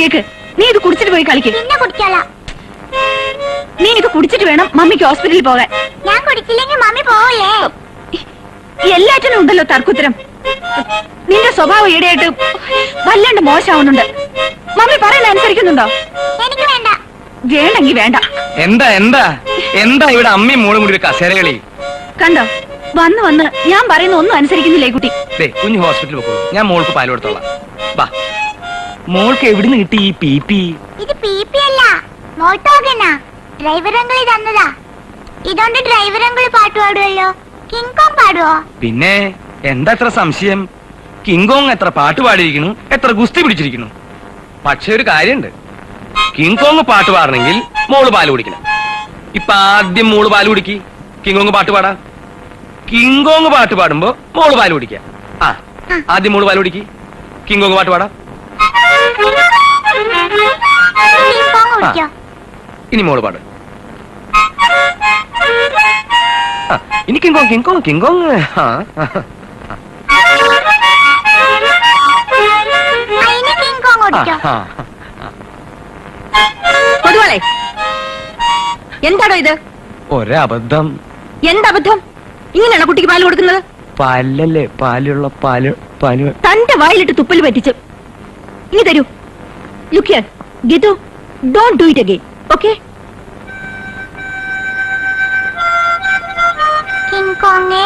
Cake, നീ ഇത് കുടിച്ചിട്ട് പോയി കളിക്ക്. പിന്നെ കുടിക്കാല. നീ ഇത് കുടിച്ചിട്ട് വേണം മമ്മിക്ക് ഹോസ്പിറ്റലിൽ പോകാൻ. ഞാൻ കുടിച്ചില്ലെങ്കിൽ മമ്മി പോവല്ലേ? എല്ലാറ്റിനും ഉണ്ടല്ലോ തർക്കുത്തരം. നിന്റെ സ്വഭാവം ഈടെയായിട്ട് വല്ലാണ്ട് മോശമാവുന്നുണ്ട്. മമ്മി പറയുന്ന അനുസരിക്കുന്നുണ്ടോ? എനിക്ക് വേണ്ട. വേണമെങ്കിൽ വേണ്ട. എന്താ എന്താ എന്താ ഇവിടെ അമ്മയും മോളും കൂടി ഒരു കസേരകളി? കണ്ടോ, വന്ന് വന്ന് ഞാൻ പറയുന്ന ഒന്നും അനുസരിക്കുന്നില്ലേ കുട്ടി. കുഞ്ഞു ഹോസ്പിറ്റലിൽ പോകൂ, ഞാൻ മോൾക്ക് പാൽ കൊടുത്തോളാം. വാ. മോൾക്ക് എവിടുന്ന് കിട്ടി ഈ പി? ഇത് പി അല്ല, മോട്ടോഗനാ. ഡ്രൈവർ അങ്കിൾ തന്നതാ. ഇതുകൊണ്ട് ഡ്രൈവർ അങ്കിൾ പാട്ട് പാടുമല്ലോ. കിങ് കോങ് പാടുവോ? പിന്നെ എന്താ എത്ര സംശയം? കിങ് കോങ് എത്ര പാട്ട് പാടിയിരിക്കുന്നു, എത്ര ഗുസ്തി പിടിച്ചിരിക്കുന്നു. പക്ഷെ ഒരു കാര്യമുണ്ട്, കിങ് കോങ് പാട്ട് പാടണമെങ്കിൽ മോള് പാല് കുടിക്കണം. ഇപ്പൊ ആദ്യം മോള് പാല് കുടിക്ക്, കിങ് കോങ് പാട്ട് പാടാ. കിങ് കോങ് പാട്ട് പാടുമ്പോ മോള് പാല് കുടിക്ക. ആ, ആദ്യം മോള് പാല് കുടിക്ക്, കിങ് കോങ് പാട്ട് പാടാ. കിങ് കോങ് കുടിക്കോ? ഇനി മോള് പാട്. ഇനി King Kong King Kong King Kong. ഇനി കിങ് കോങ് കുടിക്കോ? പൊതുവളെ, എന്താണോ ഇത്? ഒരബദ്ധം. എന്തബദ്ധം? ഇങ്ങനെയാണോ കുട്ടിക്ക് പാല് കൊടുക്കുന്നത്? പാലല്ലേ, പാലുള്ള പാല്. തന്റെ വായിലിട്ട് തുപ്പൽ പറ്റിച്ച്. ഇനി തരൂ. Look here, Githu, don't do it again. Okay? King Kong